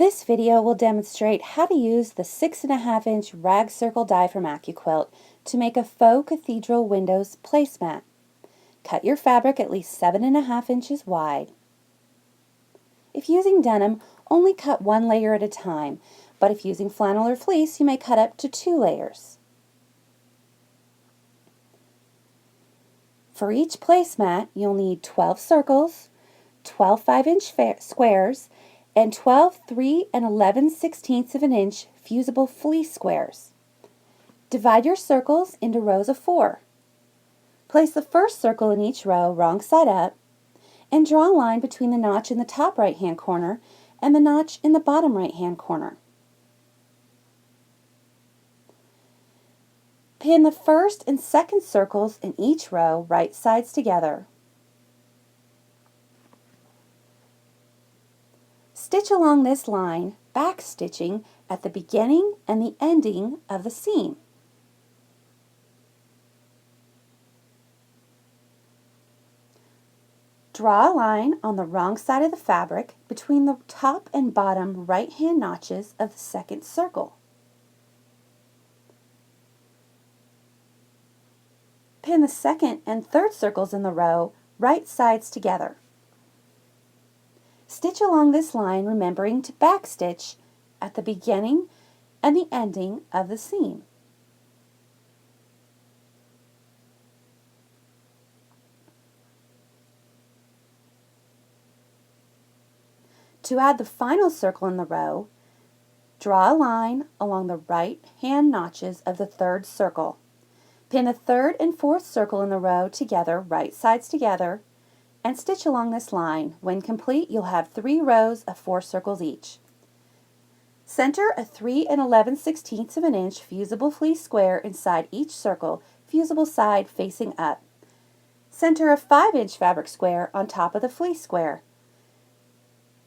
This video will demonstrate how to use the 6.5-inch rag circle die from Accuquilt to make a faux cathedral windows placemat. Cut your fabric at least 7.5 inches wide. If using denim, only cut one layer at a time, but if using flannel or fleece, you may cut up to 2 layers. For each placemat, you'll need 12 circles, 12 5-inch squares, and 12 3 11/16 of an inch fusible fleece squares. Divide your circles into rows of 4. Place the first circle in each row wrong side up, and draw a line between the notch in the top right-hand corner and the notch in the bottom right-hand corner. Pin the first and second circles in each row right sides together. Stitch along this line, back stitching at the beginning and the ending of the seam. Draw a line on the wrong side of the fabric between the top and bottom right-hand notches of the second circle. Pin the second and third circles in the row right sides together. Stitch along this line, remembering to backstitch at the beginning and the ending of the seam. To add the final circle in the row, draw a line along the right-hand notches of the third circle. Pin the third and fourth circle in the row together, right sides together, and stitch along this line. When complete, you'll have 3 rows of 4 circles each. Center a 3 11/16 of an inch fusible fleece square inside each circle, fusible side facing up. Center a 5-inch fabric square on top of the fleece square.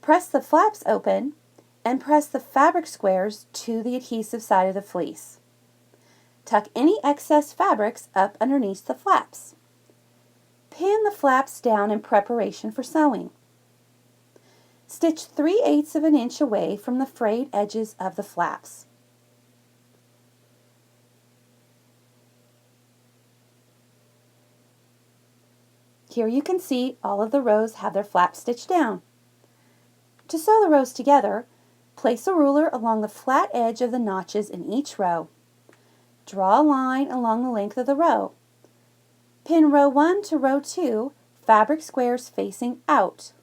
Press the flaps open and press the fabric squares to the adhesive side of the fleece. Tuck any excess fabrics up underneath the flaps. Pin the flaps down in preparation for sewing. Stitch 3/8 of an inch away from the frayed edges of the flaps. Here you can see all of the rows have their flaps stitched down. To sew the rows together, place a ruler along the flat edge of the notches in each row. Draw a line along the length of the row. Pin row 1 to row 2, fabric squares facing out.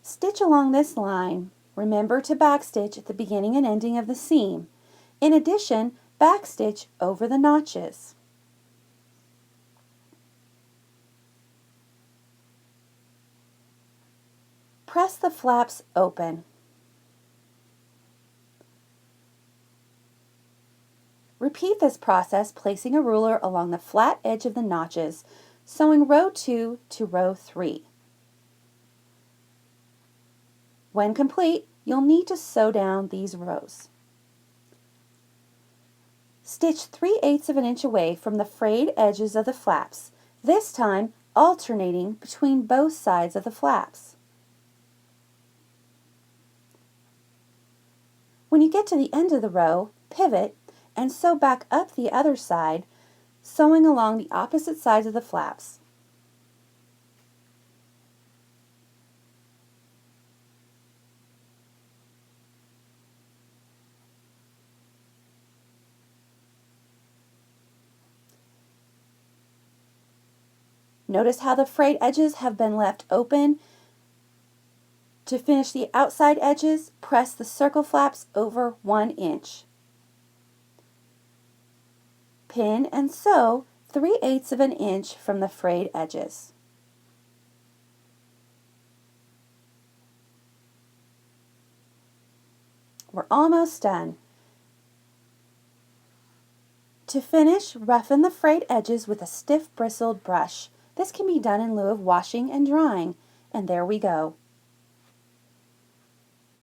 Stitch along this line. Remember to backstitch at the beginning and ending of the seam. In addition, backstitch over the notches. Press the flaps open. Repeat this process, placing a ruler along the flat edge of the notches, sewing row 2 to row 3. When complete, you'll need to sew down these rows. Stitch 3/8 of an inch away from the frayed edges of the flaps, this time alternating between both sides of the flaps. When you get to the end of the row, pivot and sew back up the other side, sewing along the opposite sides of the flaps. Notice how the frayed edges have been left open. To finish the outside edges, press the circle flaps over 1 inch. Pin and sew 3/8 of an inch from the frayed edges. We're almost done. To finish, roughen the frayed edges with a stiff bristled brush. This can be done in lieu of washing and drying, and there we go.